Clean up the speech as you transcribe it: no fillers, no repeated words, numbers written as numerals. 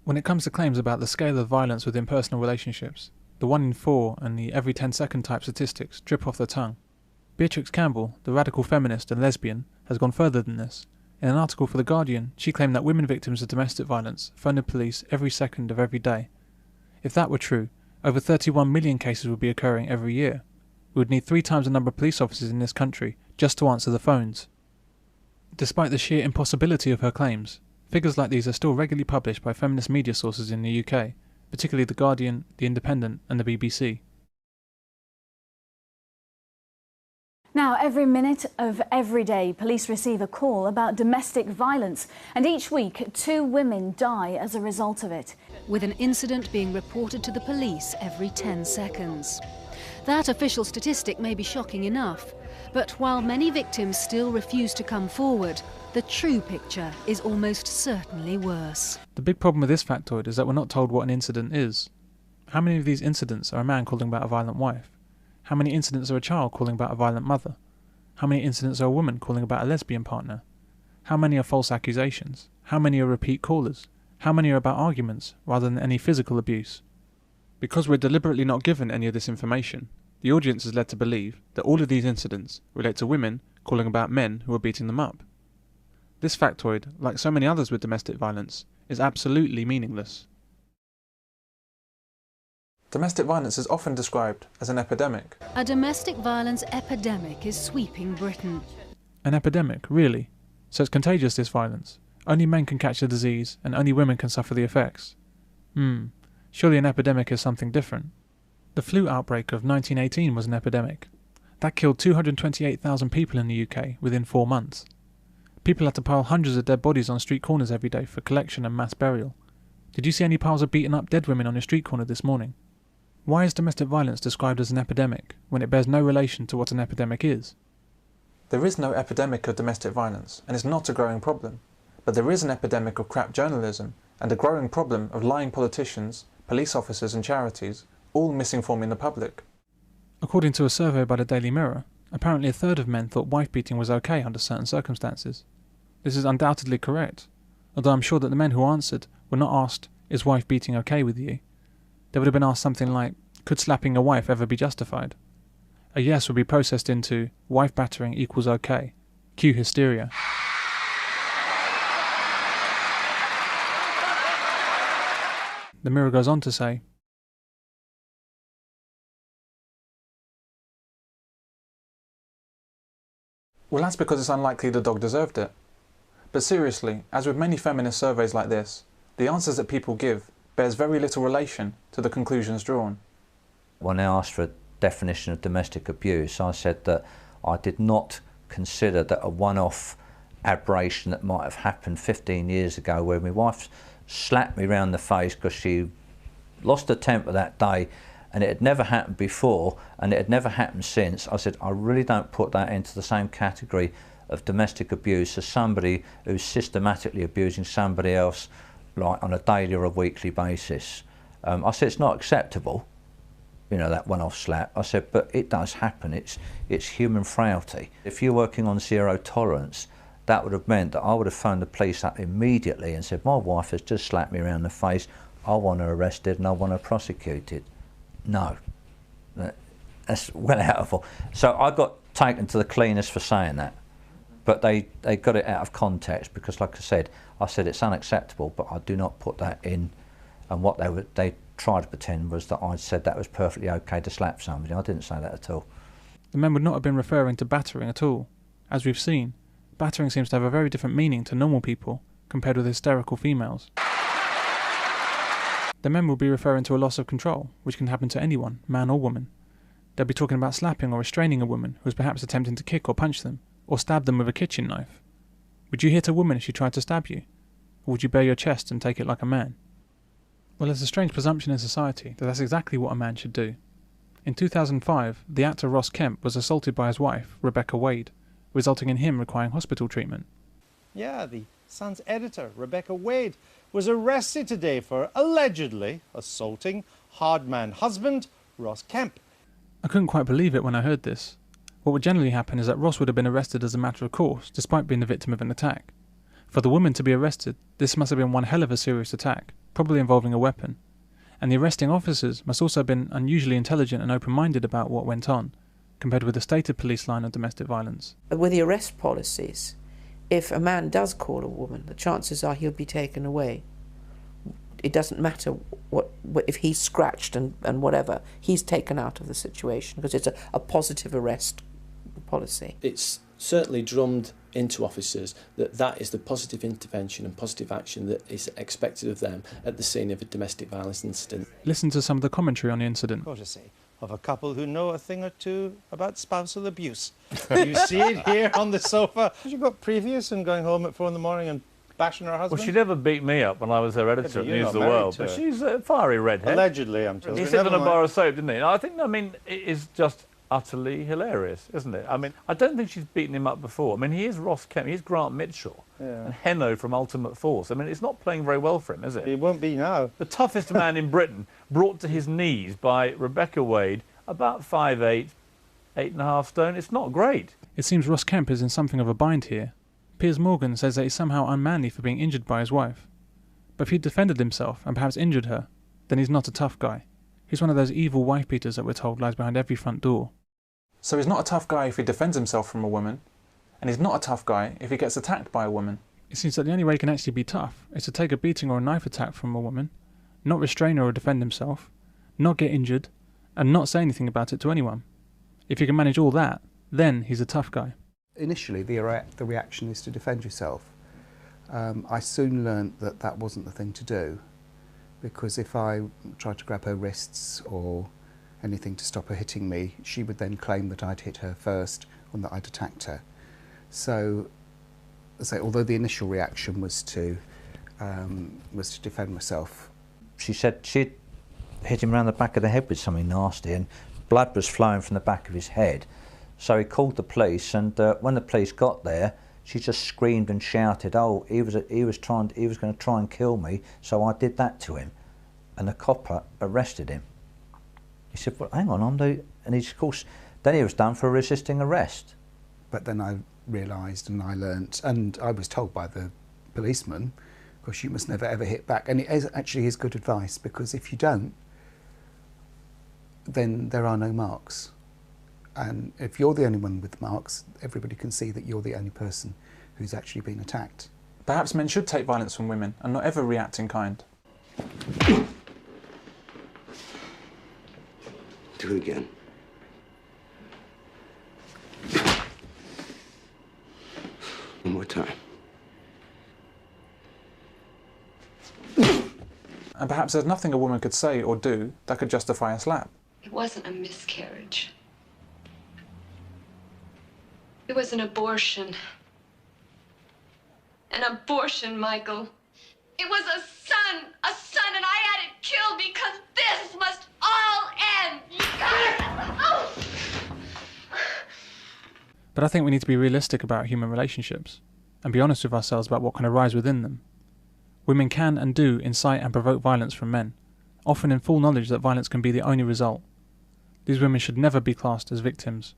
When it comes to claims about the scale of violence within personal relationships, the 1 in 4 and the every 10-second type statistics drip off the tongue. Beatrix Campbell, the radical feminist and lesbian, has gone further than this. In an article for The Guardian, she claimed that women victims of domestic violence phone the police every second of every day. If that were true, over 31 million cases would be occurring every year. We would need 3 times the number of police officers in this country just to answer the phones. Despite the sheer impossibility of her claims, figures like these are still regularly published by feminist media sources in the UK, particularly The Guardian, The Independent and the BBC. Now, every minute of every day, police receive a call about domestic violence, and each week 2 women die as a result of it. With an incident being reported to the police every 10 seconds. That official statistic may be shocking enough, but while many victims still refuse to come forward, the true picture is almost certainly worse. The big problem with this factoid is that we're not told what an incident is. How many of these incidents are a man calling about a violent wife? How many incidents are a child calling about a violent mother? How many incidents are a woman calling about a lesbian partner? How many are false accusations? How many are repeat callers? How many are about arguments rather than any physical abuse? Because we're deliberately not given any of this information, the audience is led to believe that all of these incidents relate to women calling about men who are beating them up. This factoid, like so many others with domestic violence, is absolutely meaningless. Domestic violence is often described as an epidemic. A domestic violence epidemic is sweeping Britain. An epidemic, really? So it's contagious, this violence? Only men can catch the disease and only women can suffer the effects? Surely an epidemic is something different. The flu outbreak of 1918 was an epidemic. That killed 228,000 people in the UK within 4 months. People had to pile hundreds of dead bodies on street corners every day for collection and mass burial. Did you see any piles of beaten up dead women on a street corner this morning? Why is domestic violence described as an epidemic when it bears no relation to what an epidemic is? There is no epidemic of domestic violence, and it's not a growing problem. But there is an epidemic of crap journalism and a growing problem of lying politicians, police officers and charities, all misinforming the public. According to a survey by the Daily Mirror, apparently a third of men thought wife beating was okay under certain circumstances. This is undoubtedly correct, although I'm sure that the men who answered were not asked, "Is wife beating okay with you?" They would have been asked something like, "Could slapping a wife ever be justified?" A yes would be processed into, "Wife battering equals okay." Cue hysteria. The Mirror goes on to say, "Well, that's because it's unlikely the dog deserved it. But seriously, as with many feminist surveys like this, the answers that people give bears very little relation to the conclusions drawn." When I asked for a definition of domestic abuse, I said that I did not consider that a one-off aberration that might have happened 15 years ago where my wife slapped me round the face because she lost her temper that day and it had never happened before and it had never happened since. I said, I really don't put that into the same category of domestic abuse as somebody who's systematically abusing somebody else like on a daily or a weekly basis. I said, it's not acceptable, you know, that one-off slap. I said, but it does happen, it's human frailty. If you're working on zero tolerance, that would have meant that I would have phoned the police up immediately and said, my wife has just slapped me around the face, I want her arrested and I want her prosecuted. No, that's well out of all. So I got taken to the cleaners for saying that, but they got it out of context because, like I said it's unacceptable, but I do not put that in. And what they tried to pretend was that I said that was perfectly okay to slap somebody. I didn't say that at all. The men would not have been referring to battering at all. As we've seen, battering seems to have a very different meaning to normal people compared with hysterical females. The men will be referring to a loss of control, which can happen to anyone, man or woman. They'll be talking about slapping or restraining a woman who is perhaps attempting to kick or punch them, or stab them with a kitchen knife. Would you hit a woman if she tried to stab you? Or would you bare your chest and take it like a man? Well, there's a strange presumption in society that that's exactly what a man should do. In 2005, the actor Ross Kemp was assaulted by his wife, Rebecca Wade, resulting in him requiring hospital treatment. Yeah, the Sun's editor, Rebecca Wade, was arrested today for allegedly assaulting hardman husband Ross Kemp. I couldn't quite believe it when I heard this. What would generally happen is that Ross would have been arrested as a matter of course, despite being the victim of an attack. For the woman to be arrested, this must have been one hell of a serious attack, probably involving a weapon, and the arresting officers must also have been unusually intelligent and open-minded about what went on, compared with the stated police line of domestic violence. With the arrest policies, if a man does call a woman, the chances are he'll be taken away. It doesn't matter what if he's scratched and whatever, he's taken out of the situation because it's a positive arrest policy. It's certainly drummed into officers that is the positive intervention and positive action that is expected of them at the scene of a domestic violence incident. Listen to some of the commentary on the incident. Courtesy of a couple who know a thing or two about spousal abuse. You see it here on the sofa. You got previous and going home at 4 in the morning and bashing her husband? Well, she never beat me up when I was her editor at News of the World, but she's a fiery redhead. Allegedly, I'm told. He said on a bar of soap, didn't he? I mean, it is just utterly hilarious, isn't it? I mean, I don't think she's beaten him up before. I mean, he is Ross Kemp, he's Grant Mitchell, and Henno from Ultimate Force. I mean, it's not playing very well for him, is it? He won't be now. The toughest man in Britain, brought to his knees by Rebecca Wade, about 5'8", 8.5 stone. It's not great. It seems Ross Kemp is in something of a bind here. Piers Morgan says that he's somehow unmanly for being injured by his wife. But if he defended himself and perhaps injured her, then he's not a tough guy. He's one of those evil wife-beaters that we're told lies behind every front door. So he's not a tough guy if he defends himself from a woman, and he's not a tough guy if he gets attacked by a woman. It seems that the only way he can actually be tough is to take a beating or a knife attack from a woman, not restrain her or defend himself, not get injured, and not say anything about it to anyone. If you can manage all that, then he's a tough guy. Initially, the reaction is to defend yourself. I soon learnt that that wasn't the thing to do, because if I tried to grab her wrists or anything to stop her hitting me, she would then claim that I'd hit her first and that I'd attacked her. So although the initial reaction was to defend myself. She said she'd hit him around the back of the head with something nasty, and blood was flowing from the back of his head. So he called the police, and when the police got there, she just screamed and shouted, "Oh, he was going to try and kill me, so I did that to him." And the copper arrested him. He said, "Well, hang on, and he's, of course, then he was done for resisting arrest." But then I realised and I learnt, and I was told by the policeman, of course, you must never ever hit back. And it is actually his good advice, because if you don't, then there are no marks. And if you're the only one with marks, everybody can see that you're the only person who's actually been attacked. Perhaps men should take violence from women and not ever react in kind. Do it again. One more time. And perhaps there's nothing a woman could say or do that could justify a slap. It wasn't a miscarriage. It was an abortion. An abortion, Michael. It was a son, and I had it killed because this must all end. But I think we need to be realistic about human relationships and be honest with ourselves about what can arise within them. Women can and do incite and provoke violence from men, often in full knowledge that violence can be the only result. These women should never be classed as victims.